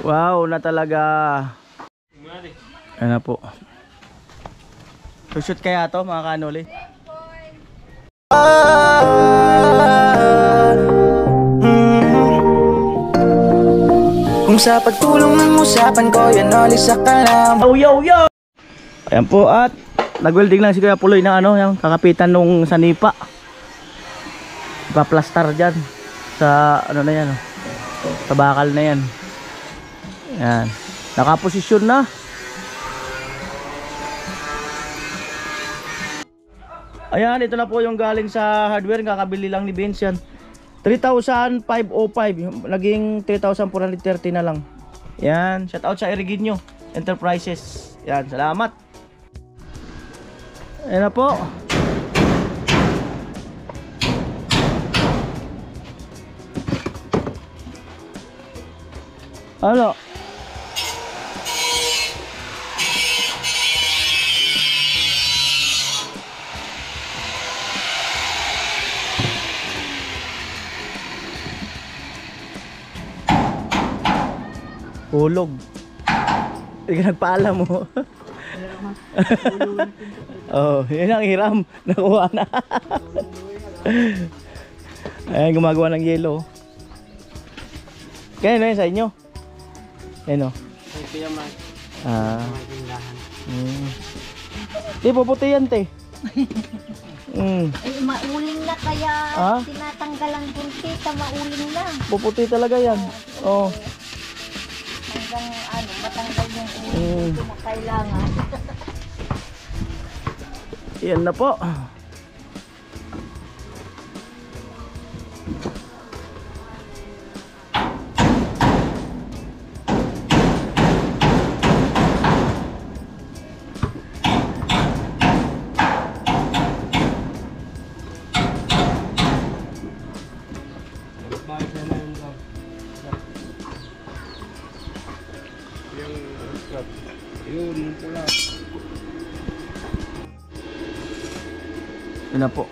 Wow na talaga. Ayan na po. Shoot kaya to mga kanoli. Kung sa pagtulong ng usapan ko, yan oli sa kalam. Yo! Ayan po at nag-welding lang si Kuya Puloy ng ano, yung kakapitan nung sanipa. Ipaplastar dyan sa ano na yan, sa bakal na yan. Ayan, nakaposisyon na. Ayan, ito na po yung galing sa hardware, kakabili lang ni Vince yan. 3,505, naging 3,430 na lang. Yan, shout out sa Erigino Enterprises. Yan, salamat. Ayan na po. Ano? Hulog. Hindi ka nagpaalam mo. Oh, yun ang hiram. Nakuha na. Ayan, gumagawa ng yelo. Kaya na yun sa inyo? Ayan o. Di, puputi yan, te. Ay, mauling na kaya tinatanggal ang buntis sa mauling na. Puputi talaga yan. Oh. Hanggang ano, matanggal yung uling na kailangan. Yan na po. Yun na po.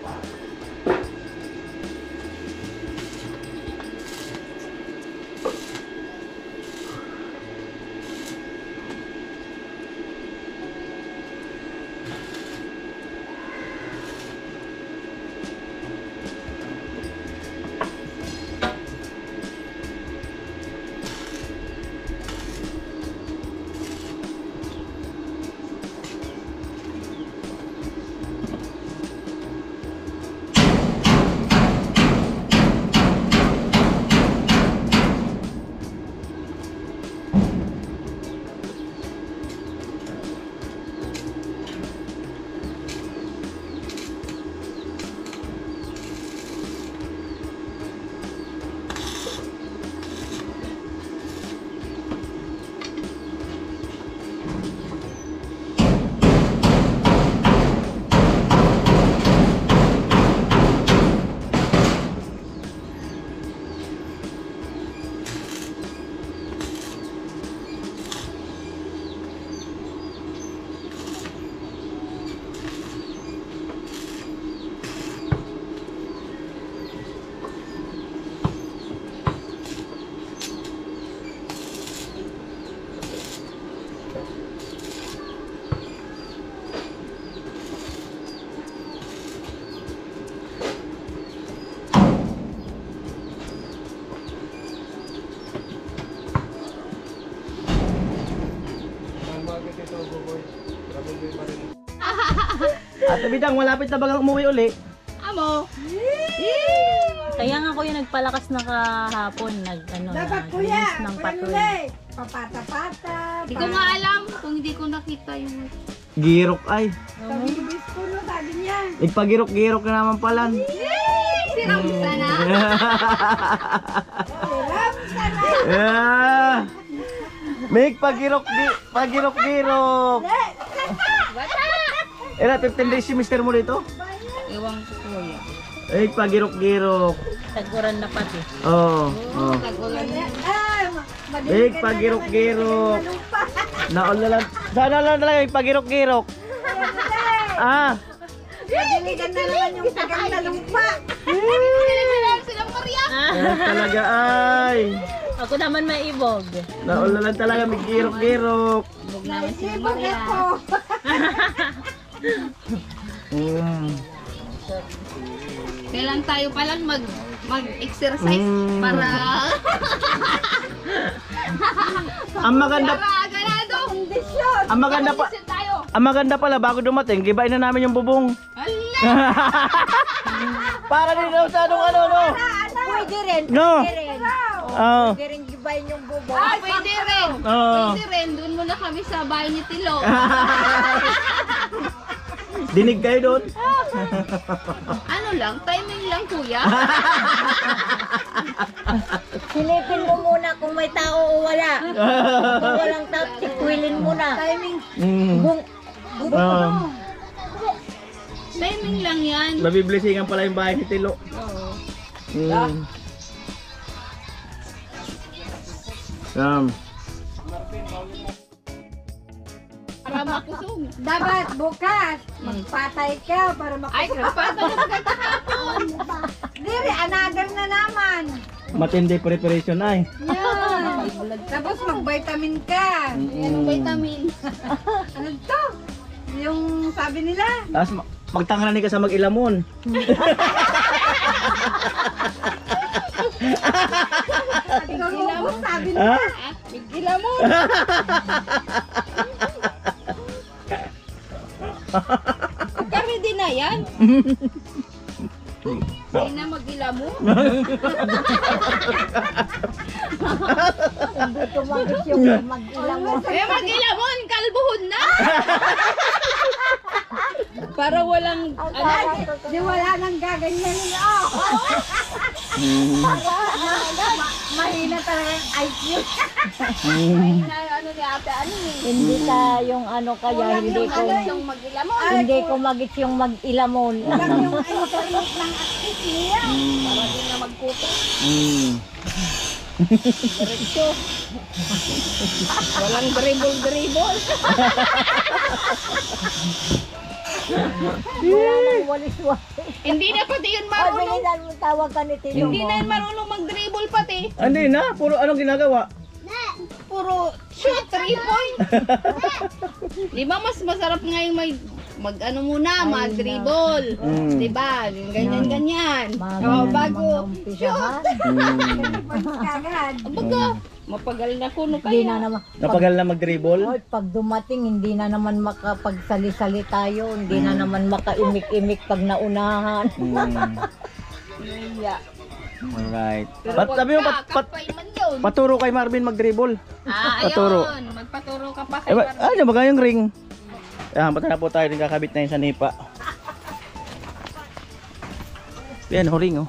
Ate Bidang, malapit na bagang umuwi uli. Amo. Kaya nga kuya nagpalakas na kahapon, Dapat kuya, ng patrol. Papata-pata. Hindi ko nga alam kung hindi ko nakita yung... Girok ay. Pag-ibis ko no, sabi niya. Nagpagirok-girok na naman pala. Si Ramsa na. Sarap sana. Make pagirok-girok. Era 15 days si mister mo dito? Ewan ko kuya. Make pagirok-girok. Taguran na pati. Oh. Make Madilig pagirok-girok. Naon na lang. Sana lang talaga yung pagirok-girok. Ah. Madiligan na naman yung tagang na lumpa. Sila Maria. Talaga ay. Ako naman may ibog. Naulalan talaga, may girok-girok. Ibog naman si Ibog Maria. ako. Kailan tayo palang mag-exercise para Ang maganda, ganado. Kondisyon. ang maganda pa, Isip tayo. ang maganda pala bago dumating, gibain na namin yung bubong. Hala! Para din daw sa anong ano, no? Pwede rin. No. Pwede rin. Oo. Pwede rin gibayin yung bubo. Ah, pwede rin. Oo. Pwede rin. Doon muna kami sa bahay ni Tilo. Dinig kayo doon? Ano lang, timing lang kuya. Silipin mo muna kung may tao o wala. Kung walang tao, tikwilin mo na. Timing. Bung, Timing lang yan. Mabiblisingan pala yung bahay ni Tilo. Oo. Para makusog. Dapat bukas, magpatay ka para Ay, makusog. kapatay ka kahapon. Diri, another na naman. Matindi preparation ay. Yan. Tapos mag-vitamin ka. Anong vitamin? Ano to? Yung sabi nila. Tapos magtangalan ka sa mag-ilamon. At ikaw sabi nila. Ha? Bigila mo. Kami din na yan. Hindi na mag-ila mo. hindi tumagos yung mag-ilang mo. Eh, mag-ila mo. Kalbuhon na. Para walang, Di wala nang gaganyanin. Oh. Mahina talaga yung IQ. ano ni ate, ano eh. Hindi tayong ano kaya, hindi ko, Yung mag-ila mo. hindi ko magits yung mag-ilamon. Lang yung internet ng active niya. Para din na magkuto. Walang dribble-dribble. Wala nang walis-walis. Hindi na pati yun O, marunong. bilisan mo tawag ka ni Tino Hindi mo. na yun marunong mag-dribble pati. Hindi na, puro anong ginagawa? Puro shoot, 3 point. Di ba mas masarap nga yung mag-ano muna, mag-dribble. Di ba? Ganyan-ganyan. Oh, bago. Umpisahan. Kagad. Baga, mapagal na kuno Hindi kaya. na naman. Napagal na mag-dribble? Oy, pag dumating, hindi na naman makapagsali-sali tayo. Hindi na naman makaimik-imik pag naunahan. Yeah. Alright. Pero Sabi mo, kapay man yun. paturo kay Marvin mag-dribble. Paturo. Ayun. Magpaturo ka pa Eh, kay Marvin. ano ba yung ring? Ayan, pata na po tayo din kakabit na yun sa nipa. Yan, o ring oh.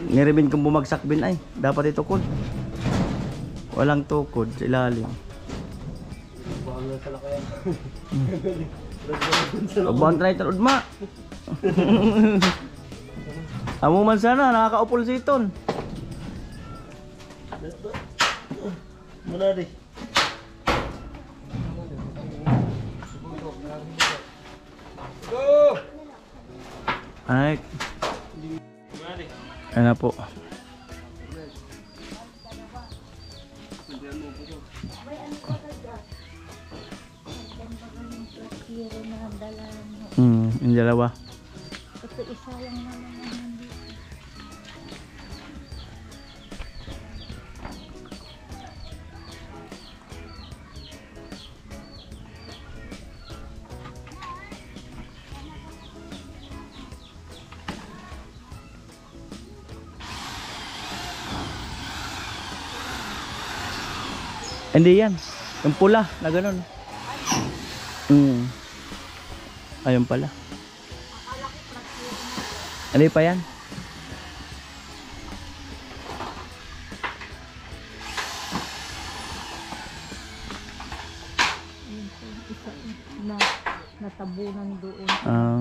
Niribin kong bumagsak bin ay. Dapat itukod. Walang tukod sa ilalim. Abang try talod ma. Amo man sana nakakaupol siton. Muna di. Ay. Ayan na po. Yung dalawa. Ito isa lang naman. Hindi yan. Yung pula na ganun. Ayun pala. Ano pa yan? tabunan doon. Ah.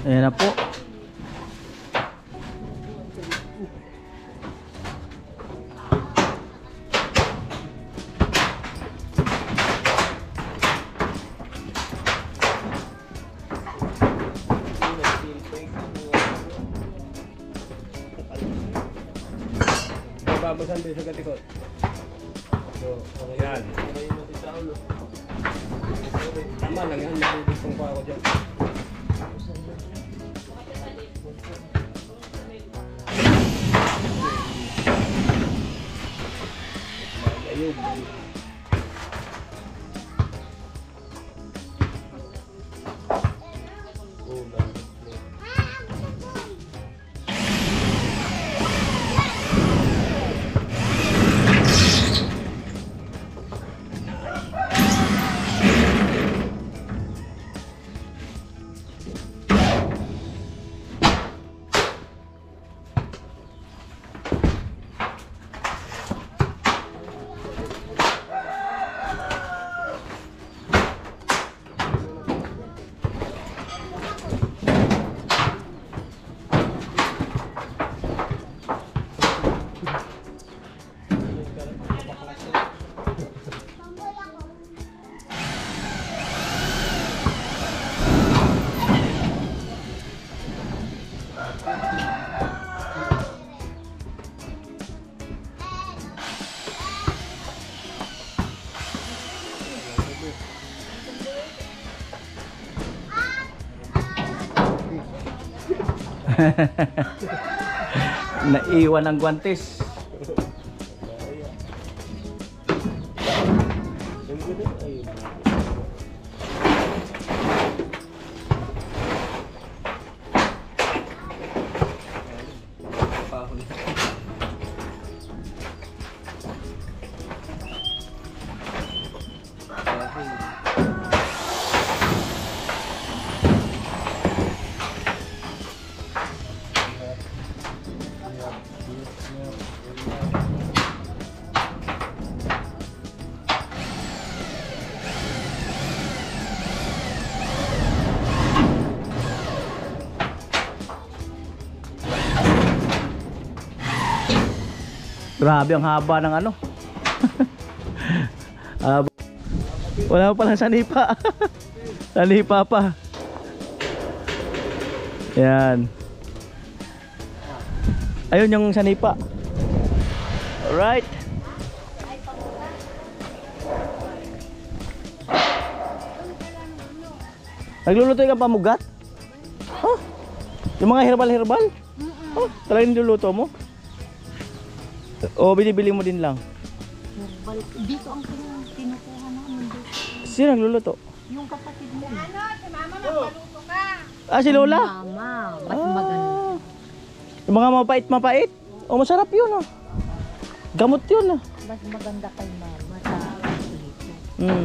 Ayan na po. Babasan din sa gatikot. So, yan. Tama lang yan. Nagugustong pa ako dyan. Ayun. Naiwan ang guwantes. Grabe ang haba ng ano. Wala pa lang sanipa. Sanipa pa. Yan. Ayun yung sanipa. Alright. Nagluluto ka pamugat? Huh? Yung mga herbal-herbal? Oh, talagang niluluto mo? O binibili mo din lang? Dito ang kinukuha namin dito. Sino nagluluto? Yung kapatid mo. Si mama, magpaluto ka. Ah, si Lola? Mama, mas maganda. Yung mga mapait-mapait? O masarap yun oh. Gamot yun oh. Mas maganda kay mama sa dito.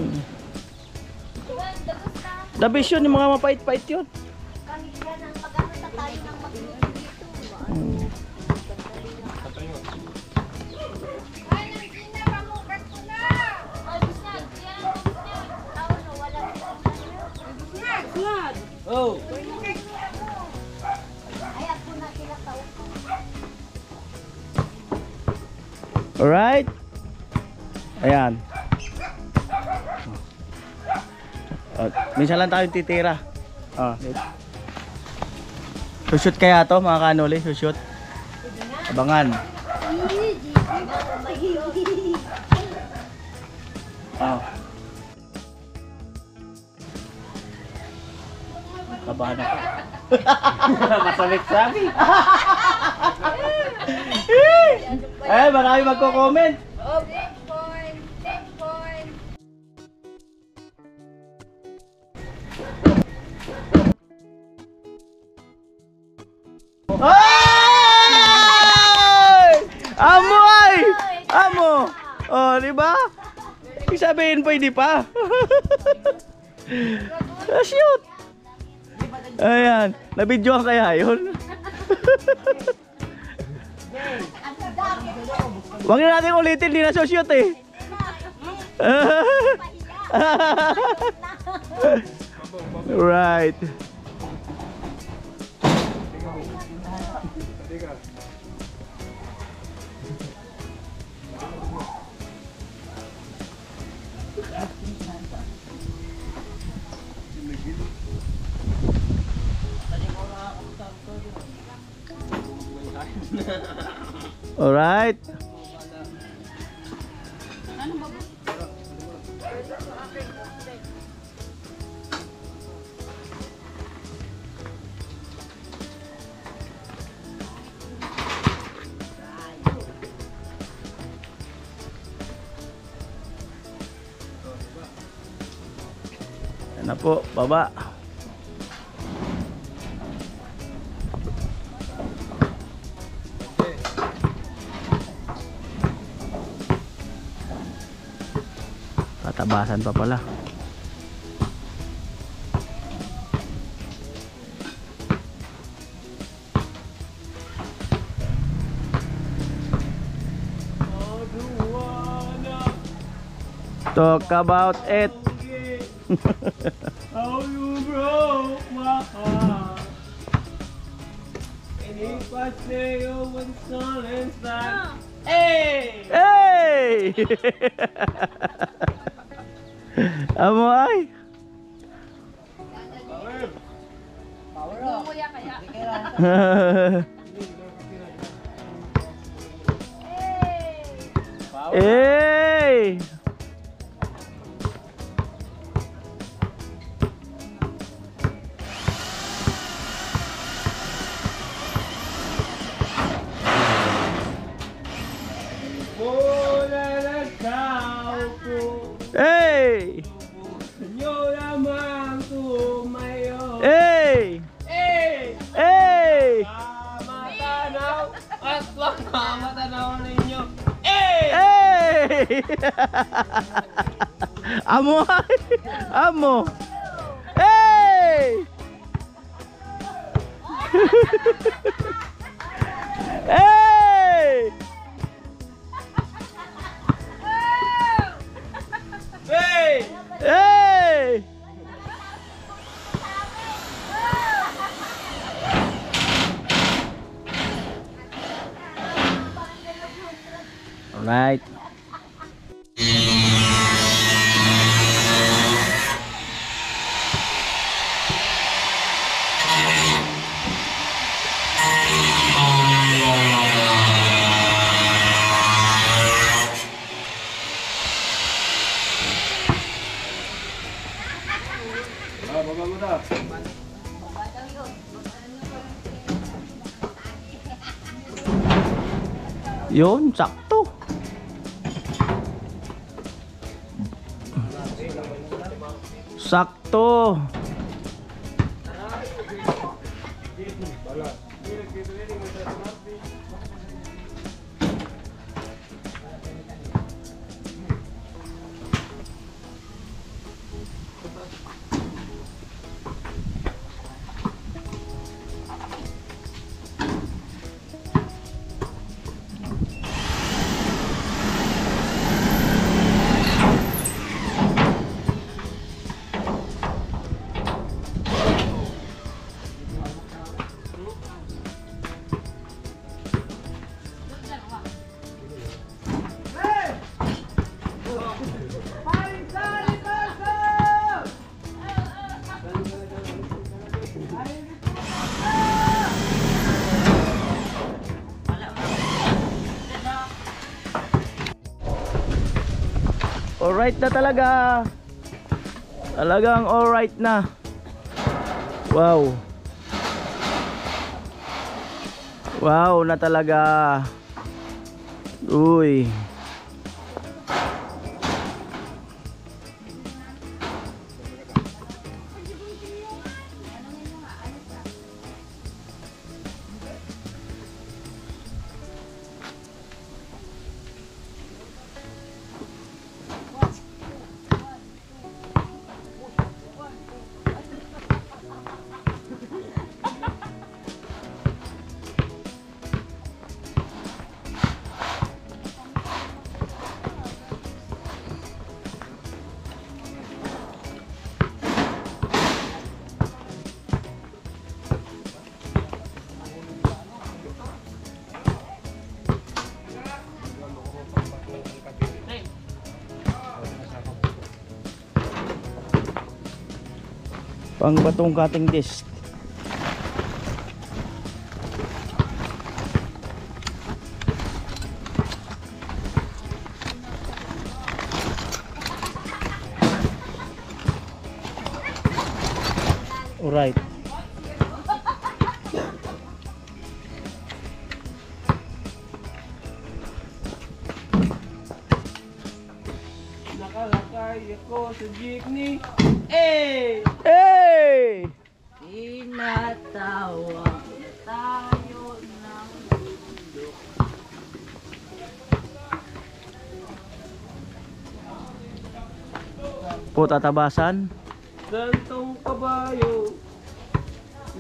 The best yun, yung mga mapait-pait yun. Kami yan ang maganda sa tayo ng magluto dito. Oh. Alright. Ayan. Minsan lang tayo titira. Sushoot kaya to mga kanoli, sushoot. Abangan. Kabahan ako. Masamik-samik. Eh, marami magko-comment. Oh, big point, big point. Ay! Amo ay! Amo! Oh, di ba? Sabihin pa hindi pa. Shoot! Ayan, nabidyoan kaya yun? Huwag na natin ulitin, di na shoot eh. Right. Alright. Yan na po, baba. Tatabasan pa pala. Talk about it. How you broke my heart. And if I say you when silence like, hey! Hey! Amo ay. Lumuya kaya. Hey! Mula nagkao ko, Hey! nyo naman tumayo. Hey! Hey! Hey! Matanaw at lang matanaw ninyo. Hey! Hey! Amo ay. Amo. Hey! Hey! Hey! Hey! Alright. Yun, sakto. Sakto. Alright na talaga. Talagang alright na. Wow. Wow na talaga. Uy. Pang batong cutting disc. Alright. Nakalakay ako sa jeepney. Eh! Hey! Tinatawag tayo ng Po tatabasan. Gantong kabayo.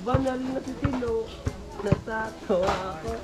Banal na si Tino. Natatawa ako.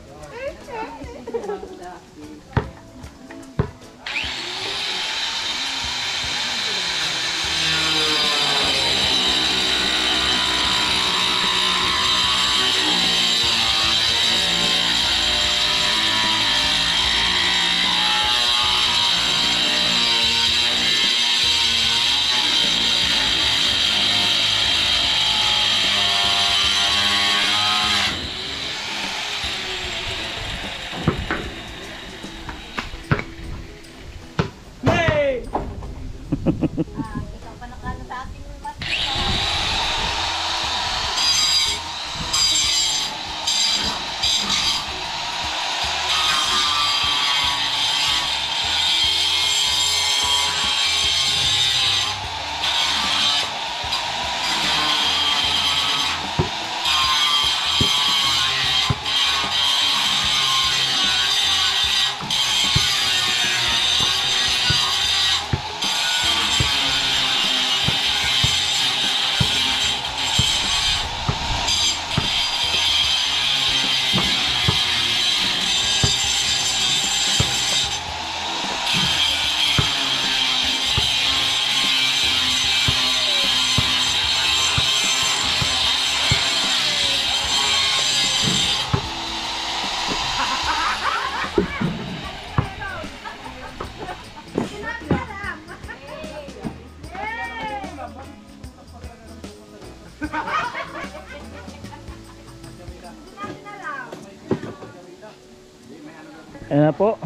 Yay! Ikaw pa nakano sa akin yung mas. Ayan na po.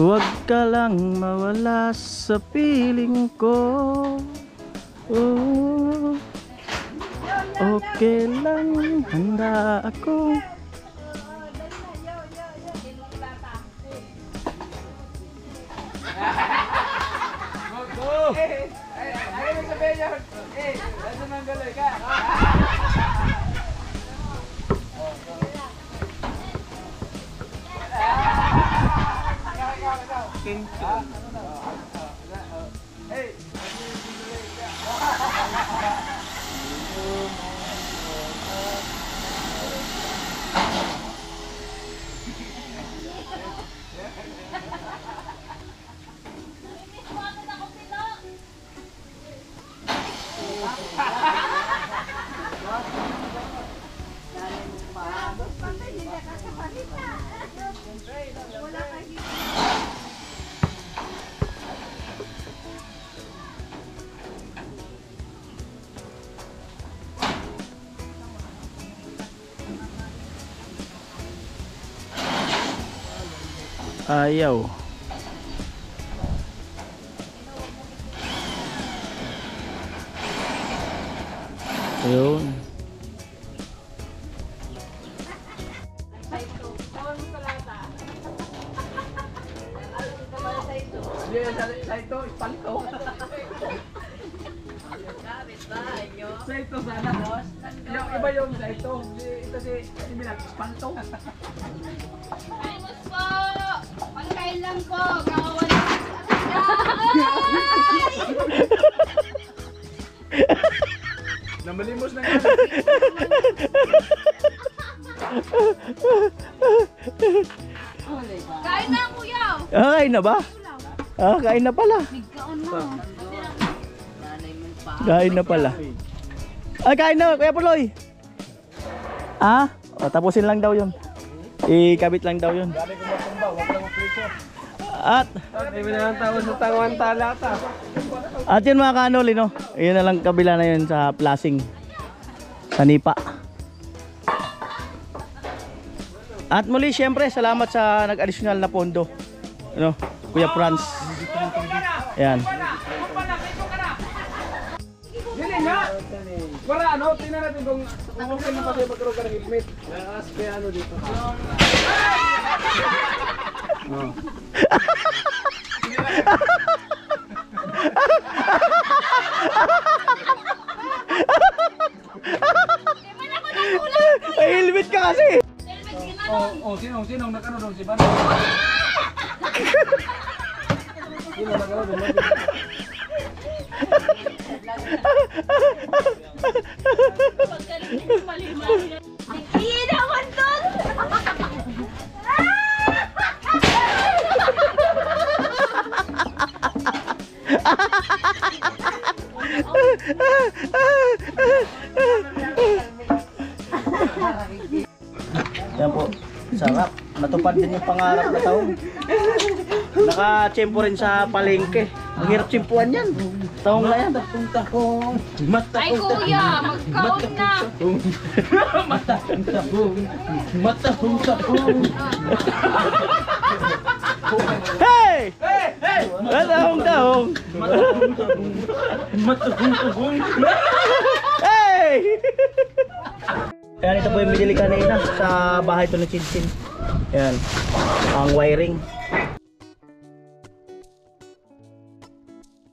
Huwag ka lang mawala sa piling ko. Oh, okay lang, handa ako. Ayaw. Ayun. Saito sana. Yung iba yung saito. Ito si Milag, Espanto. Ay, mas po! Pagkailan po, kawan. Namalimos na nga. Kain na, kuya! Kain na ba? Kain na pala. Bigkaon na. Kain na pala. Kain na, Kuya Puloy. Tapusin lang daw yun. Ikabit lang daw yun. At May minang tao sa tanguan talata. At yun mga kanol, no? Yun na lang kabila na yun sa plasing. Sa Nipa. At muli, syempre, salamat sa nag-additional na pondo. Ano? Kuya Franz. Ayan. Dili nga. Para ano, tingnan natin kung okay na pa sa'yo magkaroon ka ng helmet. As kaya ano dito. Ay, helmet ka kasi! Sinong nakano doon si Bano? Sino nakano doon? Hindi naman doon! Yan po, sarap. Natupad din yung pangarap na taon. Naka-tsempo rin sa palengke. Ang hirap tsempuan yan. Taong na yan. Ay, kuya! Magkaon na! Hey! Tahong! Hey! Ayan, ito po yung binili kanina sa bahay to ni Chinchin. Ayan, ang wiring.